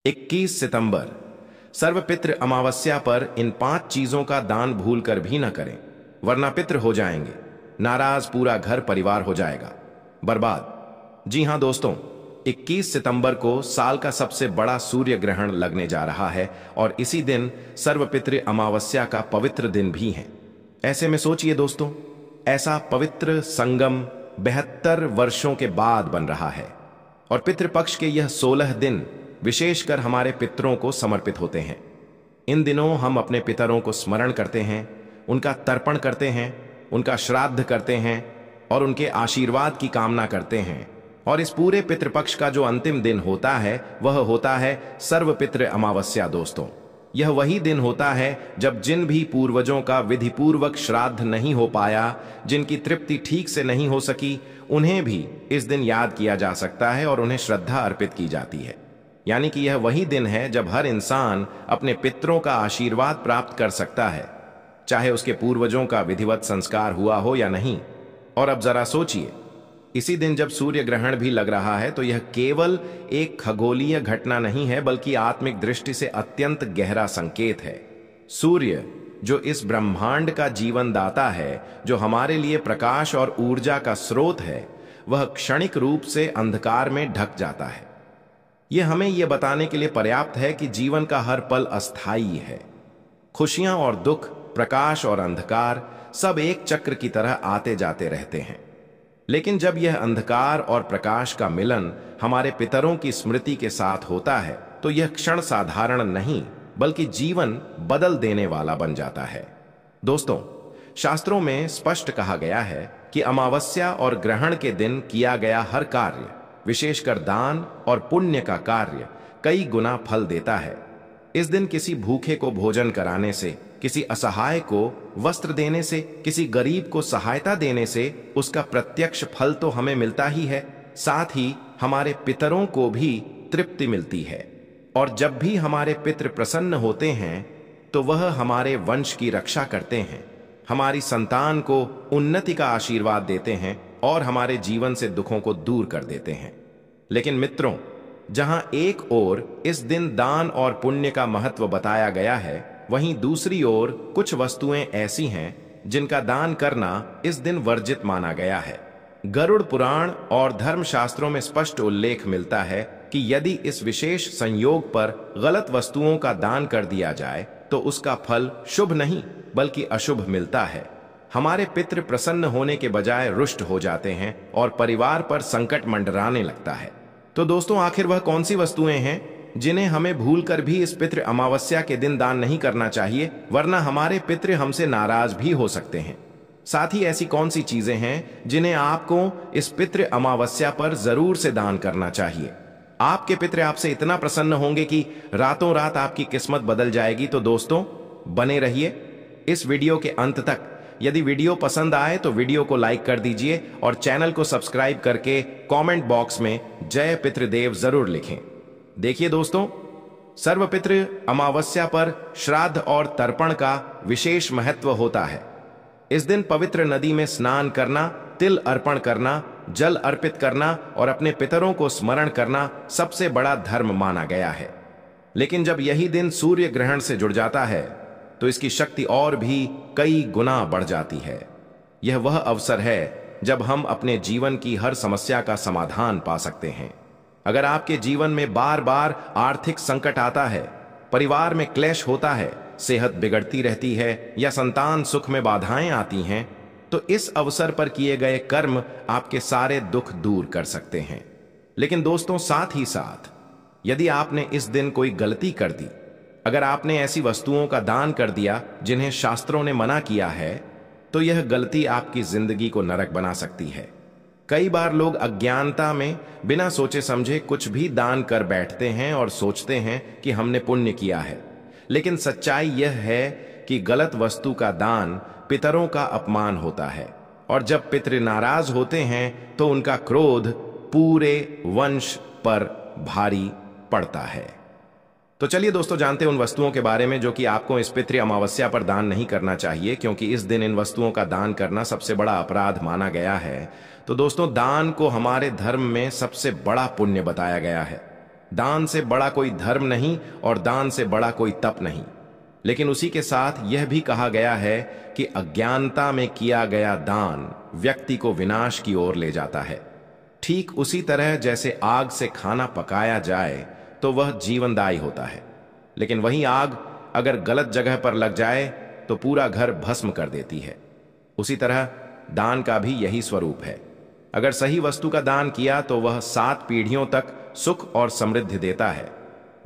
21 सितंबर सर्वपितृ अमावस्या पर इन 5 चीजों का दान भूल कर भी न करें, वरना पितृ हो जाएंगे नाराज, पूरा घर परिवार हो जाएगा बर्बाद। जी हां दोस्तों, 21 सितंबर को साल का सबसे बड़ा सूर्य ग्रहण लगने जा रहा है और इसी दिन सर्वपितृ अमावस्या का पवित्र दिन भी है। ऐसे में सोचिए दोस्तों, ऐसा पवित्र संगम 72 वर्षों के बाद बन रहा है और पितृपक्ष के यह 16 दिन विशेषकर हमारे पितरों को समर्पित होते हैं। इन दिनों हम अपने पितरों को स्मरण करते हैं, उनका तर्पण करते हैं, उनका श्राद्ध करते हैं और उनके आशीर्वाद की कामना करते हैं। और इस पूरे पितृपक्ष का जो अंतिम दिन होता है वह होता है सर्वपितृ अमावस्या। दोस्तों, यह वही दिन होता है जब जिन भी पूर्वजों का विधिपूर्वक श्राद्ध नहीं हो पाया, जिनकी तृप्ति ठीक से नहीं हो सकी, उन्हें भी इस दिन याद किया जा सकता है और उन्हें श्रद्धा अर्पित की जाती है। यानी कि यह वही दिन है जब हर इंसान अपने पितरों का आशीर्वाद प्राप्त कर सकता है, चाहे उसके पूर्वजों का विधिवत संस्कार हुआ हो या नहीं। और अब जरा सोचिए, इसी दिन जब सूर्य ग्रहण भी लग रहा है तो यह केवल एक खगोलीय घटना नहीं है, बल्कि आत्मिक दृष्टि से अत्यंत गहरा संकेत है। सूर्य जो इस ब्रह्मांड का जीवन दाता है, जो हमारे लिए प्रकाश और ऊर्जा का स्रोत है, वह क्षणिक रूप से अंधकार में ढक जाता है। यह हमें यह बताने के लिए पर्याप्त है कि जीवन का हर पल अस्थायी है। खुशियां और दुख, प्रकाश और अंधकार सब एक चक्र की तरह आते जाते रहते हैं। लेकिन जब यह अंधकार और प्रकाश का मिलन हमारे पितरों की स्मृति के साथ होता है तो यह क्षण साधारण नहीं, बल्कि जीवन बदल देने वाला बन जाता है। दोस्तों, शास्त्रों में स्पष्ट कहा गया है कि अमावस्या और ग्रहण के दिन किया गया हर कार्य, विशेषकर दान और पुण्य का कार्य, कई गुना फल देता है। इस दिन किसी भूखे को भोजन कराने से, किसी असहाय को वस्त्र देने से, किसी गरीब को सहायता देने से उसका प्रत्यक्ष फल तो हमें मिलता ही है, साथ ही हमारे पितरों को भी तृप्ति मिलती है। और जब भी हमारे पितृ प्रसन्न होते हैं तो वह हमारे वंश की रक्षा करते हैं, हमारी संतान को उन्नति का आशीर्वाद देते हैं और हमारे जीवन से दुखों को दूर कर देते हैं। लेकिन मित्रों, जहां एक ओर इस दिन दान और पुण्य का महत्व बताया गया है, वहीं दूसरी ओर कुछ वस्तुएं ऐसी हैं जिनका दान करना इस दिन वर्जित माना गया है। गरुड़ पुराण और धर्मशास्त्रों में स्पष्ट उल्लेख मिलता है कि यदि इस विशेष संयोग पर गलत वस्तुओं का दान कर दिया जाए तो उसका फल शुभ नहीं बल्कि अशुभ मिलता है। हमारे पितृ प्रसन्न होने के बजाय रुष्ट हो जाते हैं और परिवार पर संकट मंडराने लगता है। तो दोस्तों, आखिर वह कौन सी वस्तुएं हैं जिन्हें हमें भूलकर भी इस पितृ अमावस्या के दिन दान नहीं करना चाहिए, वरना हमारे पितृ हमसे नाराज भी हो सकते हैं। साथ ही ऐसी कौन सी चीजें हैं जिन्हें आपको इस पितृ अमावस्या पर जरूर से दान करना चाहिए। आपके पितृ आपसे इतना प्रसन्न होंगे कि रातों रात आपकी किस्मत बदल जाएगी। तो दोस्तों, बने रहिए इस वीडियो के अंत तक। यदि वीडियो पसंद आए तो वीडियो को लाइक कर दीजिए और चैनल को सब्सक्राइब करके कमेंट बॉक्स में जय पितृदेव जरूर लिखें। देखिए दोस्तों, सर्वपितृ अमावस्या पर श्राद्ध और तर्पण का विशेष महत्व होता है। इस दिन पवित्र नदी में स्नान करना, तिल अर्पण करना, जल अर्पित करना और अपने पितरों को स्मरण करना सबसे बड़ा धर्म माना गया है। लेकिन जब यही दिन सूर्य ग्रहण से जुड़ जाता है तो इसकी शक्ति और भी कई गुना बढ़ जाती है। यह वह अवसर है जब हम अपने जीवन की हर समस्या का समाधान पा सकते हैं। अगर आपके जीवन में बार बार आर्थिक संकट आता है, परिवार में क्लेश होता है, सेहत बिगड़ती रहती है या संतान सुख में बाधाएं आती हैं, तो इस अवसर पर किए गए कर्म आपके सारे दुख दूर कर सकते हैं। लेकिन दोस्तों, साथ ही साथ यदि आपने इस दिन कोई गलती कर दी, अगर आपने ऐसी वस्तुओं का दान कर दिया जिन्हें शास्त्रों ने मना किया है, तो यह गलती आपकी जिंदगी को नरक बना सकती है। कई बार लोग अज्ञानता में बिना सोचे समझे कुछ भी दान कर बैठते हैं और सोचते हैं कि हमने पुण्य किया है। लेकिन सच्चाई यह है कि गलत वस्तु का दान पितरों का अपमान होता है और जब पितृ नाराज होते हैं तो उनका क्रोध पूरे वंश पर भारी पड़ता है। तो चलिए दोस्तों, जानते हैं उन वस्तुओं के बारे में जो कि आपको इस पितृ अमावस्या पर दान नहीं करना चाहिए, क्योंकि इस दिन इन वस्तुओं का दान करना सबसे बड़ा अपराध माना गया है। तो दोस्तों, दान को हमारे धर्म में सबसे बड़ा पुण्य बताया गया है। दान से बड़ा कोई धर्म नहीं और दान से बड़ा कोई तप नहीं। लेकिन उसी के साथ यह भी कहा गया है कि अज्ञानता में किया गया दान व्यक्ति को विनाश की ओर ले जाता है। ठीक उसी तरह जैसे आग से खाना पकाया जाए तो वह जीवनदायी होता है, लेकिन वही आग अगर गलत जगह पर लग जाए तो पूरा घर भस्म कर देती है। उसी तरह दान का भी यही स्वरूप है। अगर सही वस्तु का दान किया तो वह 7 पीढ़ियों तक सुख और समृद्धि देता है,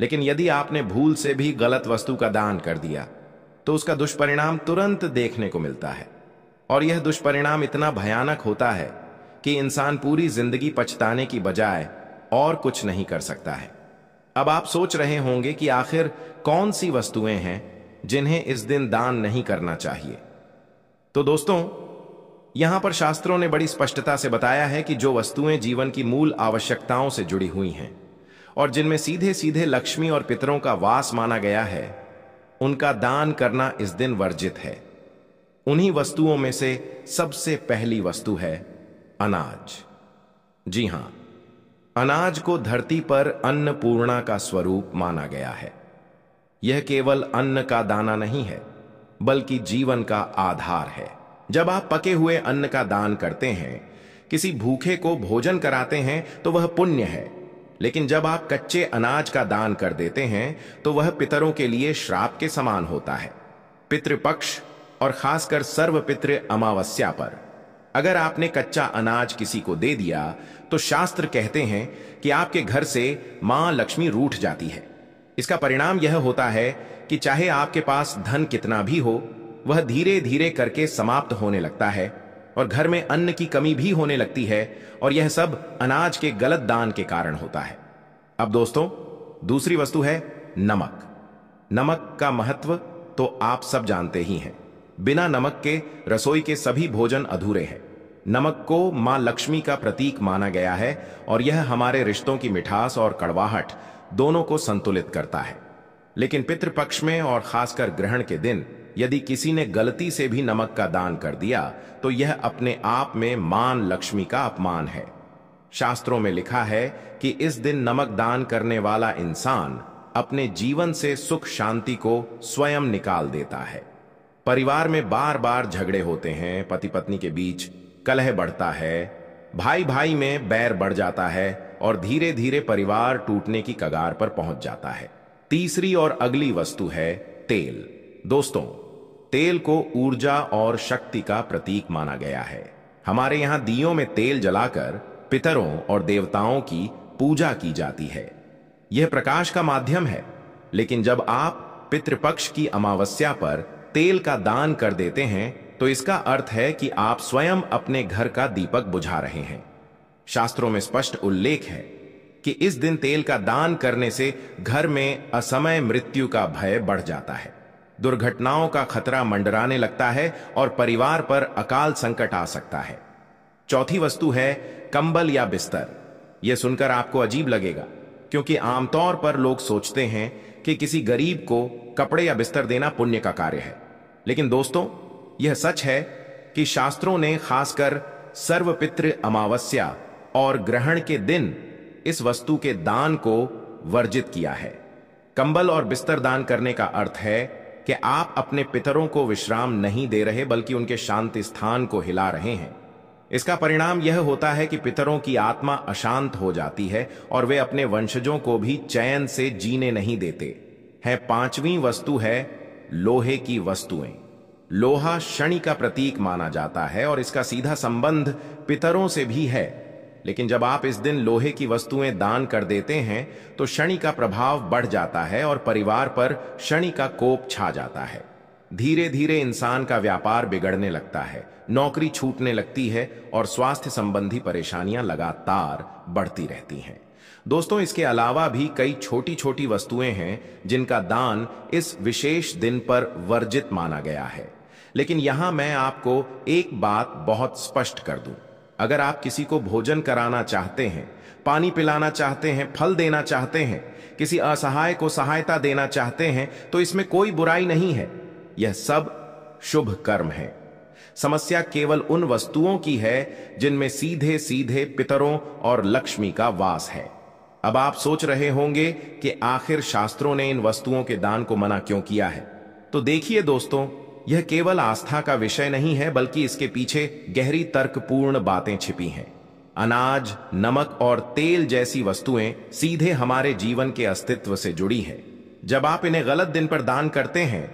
लेकिन यदि आपने भूल से भी गलत वस्तु का दान कर दिया तो उसका दुष्परिणाम तुरंत देखने को मिलता है। और यह दुष्परिणाम इतना भयानक होता है कि इंसान पूरी जिंदगी पछताने की बजाय और कुछ नहीं कर सकता है। अब आप सोच रहे होंगे कि आखिर कौन सी वस्तुएं हैं जिन्हें इस दिन दान नहीं करना चाहिए। तो दोस्तों, यहां पर शास्त्रों ने बड़ी स्पष्टता से बताया है कि जो वस्तुएं जीवन की मूल आवश्यकताओं से जुड़ी हुई हैं और जिनमें सीधे सीधे लक्ष्मी और पितरों का वास माना गया है, उनका दान करना इस दिन वर्जित है। उन्हीं वस्तुओं में से सबसे पहली वस्तु है अनाज। जी हां, अनाज को धरती पर अन्नपूर्णा का स्वरूप माना गया है। यह केवल अन्न का दाना नहीं है, बल्कि जीवन का आधार है। जब आप पके हुए अन्न का दान करते हैं, किसी भूखे को भोजन कराते हैं, तो वह पुण्य है। लेकिन जब आप कच्चे अनाज का दान कर देते हैं तो वह पितरों के लिए श्राप के समान होता है। पितृपक्ष और खासकर सर्वपितृ अमावस्या पर अगर आपने कच्चा अनाज किसी को दे दिया तो शास्त्र कहते हैं कि आपके घर से मां लक्ष्मी रूठ जाती है। इसका परिणाम यह होता है कि चाहे आपके पास धन कितना भी हो, वह धीरे धीरे करके समाप्त होने लगता है और घर में अन्न की कमी भी होने लगती है, और यह सब अनाज के गलत दान के कारण होता है। अब दोस्तों, दूसरी वस्तु है नमक। नमक का महत्व तो आप सब जानते ही हैं। बिना नमक के रसोई के सभी भोजन अधूरे हैं। नमक को मां लक्ष्मी का प्रतीक माना गया है और यह हमारे रिश्तों की मिठास और कड़वाहट दोनों को संतुलित करता है। लेकिन पितृपक्ष में और खासकर ग्रहण के दिन यदि किसी ने गलती से भी नमक का दान कर दिया तो यह अपने आप में मां लक्ष्मी का अपमान है। शास्त्रों में लिखा है कि इस दिन नमक दान करने वाला इंसान अपने जीवन से सुख शांति को स्वयं निकाल देता है। परिवार में बार बार झगड़े होते हैं, पति पत्नी के बीच कलह बढ़ता है, भाई भाई में बैर बढ़ जाता है और धीरे धीरे परिवार टूटने की कगार पर पहुंच जाता है। तीसरी और अगली वस्तु है तेल। दोस्तों, तेल को ऊर्जा और शक्ति का प्रतीक माना गया है। हमारे यहां दियों में तेल जलाकर पितरों और देवताओं की पूजा की जाती है। यह प्रकाश का माध्यम है, लेकिन जब आप पितृपक्ष की अमावस्या पर तेल का दान कर देते हैं तो इसका अर्थ है कि आप स्वयं अपने घर का दीपक बुझा रहे हैं। शास्त्रों में स्पष्ट उल्लेख है कि इस दिन तेल का दान करने से घर में असमय मृत्यु का भय बढ़ जाता है, दुर्घटनाओं का खतरा मंडराने लगता है और परिवार पर अकाल संकट आ सकता है। चौथी वस्तु है कंबल या बिस्तर। यह सुनकर आपको अजीब लगेगा, क्योंकि आमतौर पर लोग सोचते हैं कि किसी गरीब को कपड़े या बिस्तर देना पुण्य का कार्य है। लेकिन दोस्तों, यह सच है कि शास्त्रों ने खासकर सर्वपितृ अमावस्या और ग्रहण के दिन इस वस्तु के दान को वर्जित किया है। कंबल और बिस्तर दान करने का अर्थ है कि आप अपने पितरों को विश्राम नहीं दे रहे, बल्कि उनके शांति स्थान को हिला रहे हैं। इसका परिणाम यह होता है कि पितरों की आत्मा अशांत हो जाती है और वे अपने वंशजों को भी चैन से जीने नहीं देते हैं। पांचवी वस्तु है लोहे की वस्तुएं। लोहा शनि का प्रतीक माना जाता है और इसका सीधा संबंध पितरों से भी है। लेकिन जब आप इस दिन लोहे की वस्तुएं दान कर देते हैं तो शनि का प्रभाव बढ़ जाता है और परिवार पर शनि का कोप छा जाता है। धीरे धीरे इंसान का व्यापार बिगड़ने लगता है, नौकरी छूटने लगती है और स्वास्थ्य संबंधी परेशानियां लगातार बढ़ती रहती हैं। दोस्तों, इसके अलावा भी कई छोटी छोटी वस्तुएं हैं जिनका दान इस विशेष दिन पर वर्जित माना गया है। लेकिन यहां मैं आपको एक बात बहुत स्पष्ट कर दूं। अगर आप किसी को भोजन कराना चाहते हैं, पानी पिलाना चाहते हैं, फल देना चाहते हैं, किसी असहाय को सहायता देना चाहते हैं, तो इसमें कोई बुराई नहीं है। यह सब शुभ कर्म है। समस्या केवल उन वस्तुओं की है जिनमें सीधे सीधे पितरों और लक्ष्मी का वास है। अब आप सोच रहे होंगे कि आखिर शास्त्रों ने इन वस्तुओं के दान को मना क्यों किया है। तो देखिए दोस्तों, यह केवल आस्था का विषय नहीं है, बल्कि इसके पीछे गहरी तर्कपूर्ण बातें छिपी हैं। अनाज, नमक और तेल जैसी वस्तुएं सीधे हमारे जीवन के अस्तित्व से जुड़ी हैं। जब आप इन्हें गलत दिन पर दान करते हैं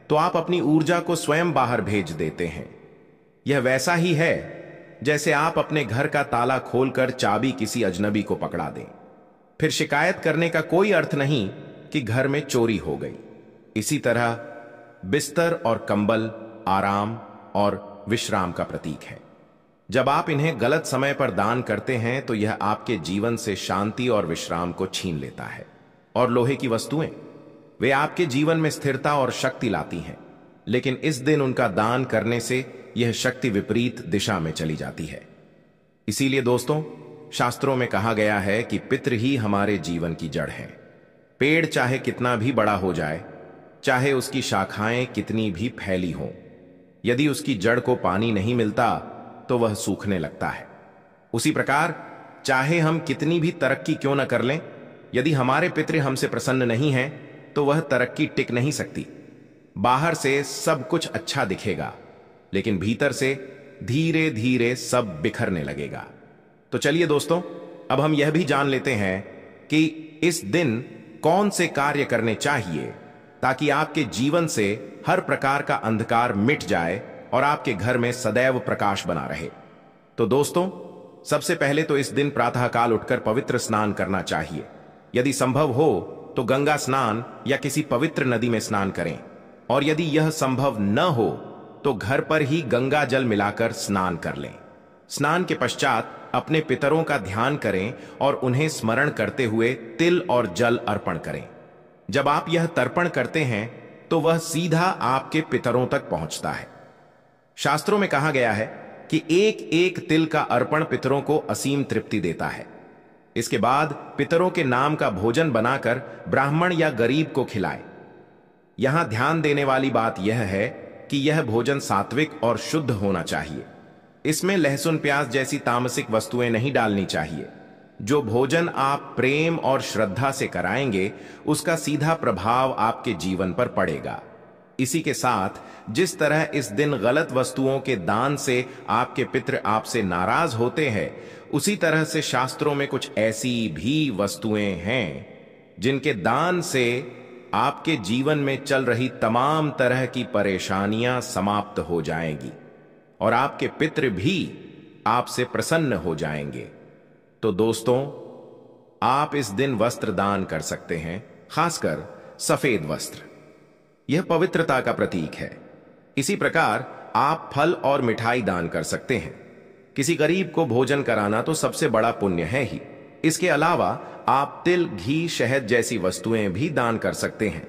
तो आप अपनी ऊर्जा को स्वयं बाहर भेज देते हैं। यह वैसा ही है जैसे आप अपने घर का ताला खोलकर चाबी किसी अजनबी को पकड़ा दें। फिर शिकायत करने का कोई अर्थ नहीं कि घर में चोरी हो गई। इसी तरह बिस्तर और कंबल आराम और विश्राम का प्रतीक है। जब आप इन्हें गलत समय पर दान करते हैं तो यह आपके जीवन से शांति और विश्राम को छीन लेता है। और लोहे की वस्तुएं, वे आपके जीवन में स्थिरता और शक्ति लाती हैं, लेकिन इस दिन उनका दान करने से यह शक्ति विपरीत दिशा में चली जाती है। इसीलिए दोस्तों, शास्त्रों में कहा गया है कि पितृ ही हमारे जीवन की जड़ है। पेड़ चाहे कितना भी बड़ा हो जाए, चाहे उसकी शाखाएं कितनी भी फैली हों, यदि उसकी जड़ को पानी नहीं मिलता तो वह सूखने लगता है। उसी प्रकार चाहे हम कितनी भी तरक्की क्यों न कर लें, यदि हमारे पितृ हमसे प्रसन्न नहीं हैं तो वह तरक्की टिक नहीं सकती। बाहर से सब कुछ अच्छा दिखेगा, लेकिन भीतर से धीरे धीरे सब बिखरने लगेगा। तो चलिए दोस्तों, अब हम यह भी जान लेते हैं कि इस दिन कौन से कार्य करने चाहिए ताकि आपके जीवन से हर प्रकार का अंधकार मिट जाए और आपके घर में सदैव प्रकाश बना रहे। तो दोस्तों, सबसे पहले तो इस दिन प्रातःकाल उठकर पवित्र स्नान करना चाहिए। यदि संभव हो तो गंगा स्नान या किसी पवित्र नदी में स्नान करें, और यदि यह संभव न हो तो घर पर ही गंगा जल मिलाकर स्नान कर लें। स्नान के पश्चात अपने पितरों का ध्यान करें और उन्हें स्मरण करते हुए तिल और जल अर्पण करें। जब आप यह तर्पण करते हैं तो वह सीधा आपके पितरों तक पहुंचता है। शास्त्रों में कहा गया है कि एक एक तिल का अर्पण पितरों को असीम तृप्ति देता है। इसके बाद पितरों के नाम का भोजन बनाकर ब्राह्मण या गरीब को खिलाएं। यहां ध्यान देने वाली बात यह है कि यह भोजन सात्विक और शुद्ध होना चाहिए। इसमें लहसुन प्याज जैसी तामसिक वस्तुएं नहीं डालनी चाहिए। जो भोजन आप प्रेम और श्रद्धा से कराएंगे, उसका सीधा प्रभाव आपके जीवन पर पड़ेगा। इसी के साथ जिस तरह इस दिन गलत वस्तुओं के दान से आपके पितृ आपसे नाराज होते हैं, उसी तरह से शास्त्रों में कुछ ऐसी भी वस्तुएं हैं जिनके दान से आपके जीवन में चल रही तमाम तरह की परेशानियां समाप्त हो जाएंगी और आपके पितृ भी आपसे प्रसन्न हो जाएंगे। तो दोस्तों, आप इस दिन वस्त्र दान कर सकते हैं, खासकर सफेद वस्त्र। यह पवित्रता का प्रतीक है। इसी प्रकार आप फल और मिठाई दान कर सकते हैं। किसी गरीब को भोजन कराना तो सबसे बड़ा पुण्य है ही। इसके अलावा आप तिल, घी, शहद जैसी वस्तुएं भी दान कर सकते हैं।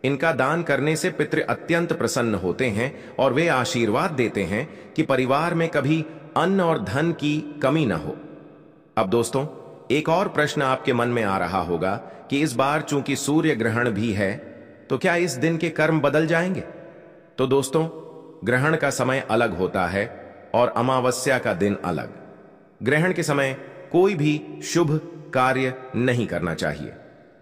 इनका दान करने से पितृ अत्यंत प्रसन्न होते हैं और वे आशीर्वाद देते हैं कि परिवार में कभी अन्न और धन की कमी न हो। अब दोस्तों, एक और प्रश्न आपके मन में आ रहा होगा कि इस बार चूंकि सूर्य ग्रहण भी है, तो क्या इस दिन के कर्म बदल जाएंगे? तो दोस्तों, ग्रहण का समय अलग होता है और अमावस्या का दिन अलग। ग्रहण के समय कोई भी शुभ कार्य नहीं करना चाहिए,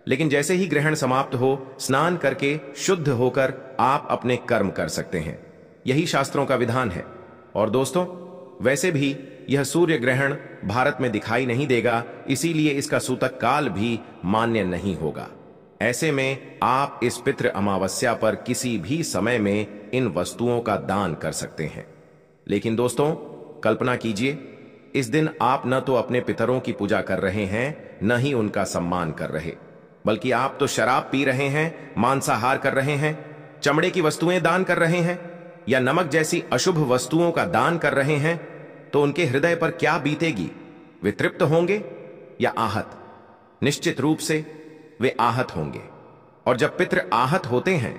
लेकिन जैसे ही ग्रहण समाप्त हो, स्नान करके शुद्ध होकर आप अपने कर्म कर सकते हैं। यही शास्त्रों का विधान है। और दोस्तों, वैसे भी यह सूर्य ग्रहण भारत में दिखाई नहीं देगा, इसीलिए इसका सूतक काल भी मान्य नहीं होगा। ऐसे में आप इस पितृ अमावस्या पर किसी भी समय में इन वस्तुओं का दान कर सकते हैं। लेकिन दोस्तों, कल्पना कीजिए, इस दिन आप न तो अपने पितरों की पूजा कर रहे हैं, न ही उनका सम्मान कर रहे, बल्कि आप तो शराब पी रहे हैं, मांसाहार कर रहे हैं, चमड़े की वस्तुएं दान कर रहे हैं या नमक जैसी अशुभ वस्तुओं का दान कर रहे हैं। तो उनके हृदय पर क्या बीतेगी? वे तृप्त होंगे या आहत? निश्चित रूप से वे आहत होंगे। और जब पितृ आहत होते हैं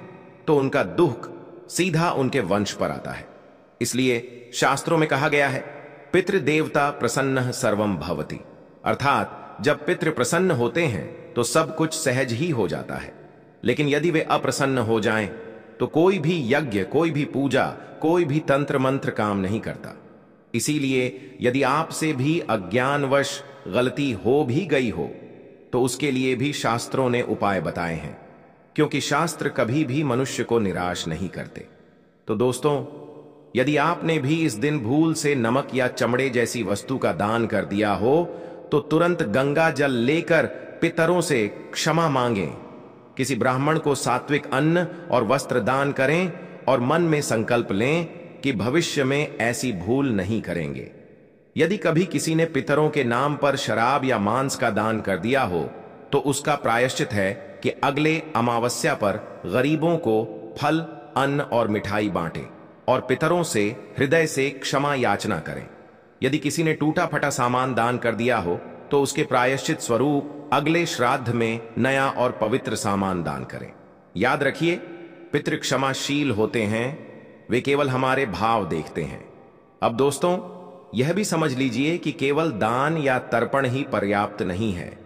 तो उनका दुख सीधा उनके वंश पर आता है। इसलिए शास्त्रों में कहा गया है, पितृ देवता प्रसन्न सर्वम भवति, अर्थात जब पितृ प्रसन्न होते हैं तो सब कुछ सहज ही हो जाता है। लेकिन यदि वे अप्रसन्न हो जाएं तो कोई भी यज्ञ, कोई भी पूजा, कोई भी तंत्र मंत्र काम नहीं करता। इसीलिए यदि आपसे भी अज्ञानवश गलती हो भी गई हो तो उसके लिए भी शास्त्रों ने उपाय बताए हैं, क्योंकि शास्त्र कभी भी मनुष्य को निराश नहीं करते। तो दोस्तों, यदि आपने भी इस दिन भूल से नमक या चमड़े जैसी वस्तु का दान कर दिया हो, तो तुरंत गंगा जल लेकर पितरों से क्षमा मांगें, किसी ब्राह्मण को सात्विक अन्न और वस्त्र दान करें और मन में संकल्प लें कि भविष्य में ऐसी भूल नहीं करेंगे। यदि कभी किसी ने पितरों के नाम पर शराब या मांस का दान कर दिया हो, तो उसका प्रायश्चित है कि अगले अमावस्या पर गरीबों को फल, अन्न और मिठाई बांटें और पितरों से हृदय से क्षमा याचना करें। यदि किसी ने टूटा फटा सामान दान कर दिया हो, तो उसके प्रायश्चित स्वरूप अगले श्राद्ध में नया और पवित्र सामान दान करें। याद रखिए, पितृ क्षमाशील होते हैं, वे केवल हमारे भाव देखते हैं। अब दोस्तों, यह भी समझ लीजिए कि केवल दान या तर्पण ही पर्याप्त नहीं है।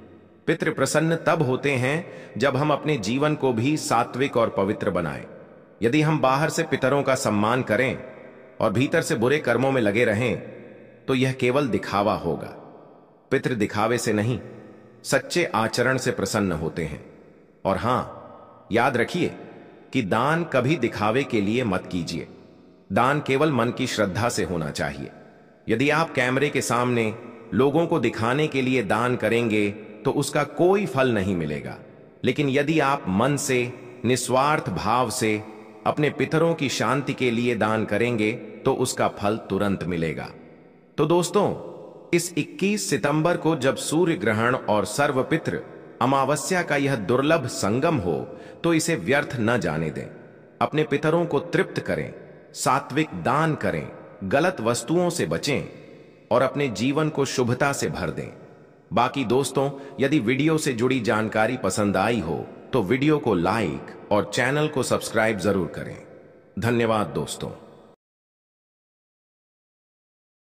पितृ प्रसन्न तब होते हैं जब हम अपने जीवन को भी सात्विक और पवित्र बनाएं। यदि हम बाहर से पितरों का सम्मान करें और भीतर से बुरे कर्मों में लगे रहें, तो यह केवल दिखावा होगा। पितृ दिखावे से नहीं, सच्चे आचरण से प्रसन्न होते हैं। और हां, याद रखिए कि दान कभी दिखावे के लिए मत कीजिए। दान केवल मन की श्रद्धा से होना चाहिए। यदि आप कैमरे के सामने लोगों को दिखाने के लिए दान करेंगे, तो उसका कोई फल नहीं मिलेगा। लेकिन यदि आप मन से, निस्वार्थ भाव से अपने पितरों की शांति के लिए दान करेंगे, तो उसका फल तुरंत मिलेगा। तो दोस्तों, इस 21 सितंबर को जब सूर्य ग्रहण और सर्वपितृ अमावस्या का यह दुर्लभ संगम हो, तो इसे व्यर्थ न जाने दें। अपने पितरों को तृप्त करें, सात्विक दान करें, गलत वस्तुओं से बचें और अपने जीवन को शुभता से भर दें। बाकी दोस्तों, यदि वीडियो से जुड़ी जानकारी पसंद आई हो, तो वीडियो को लाइक और चैनल को सब्सक्राइब जरूर करें। धन्यवाद दोस्तों।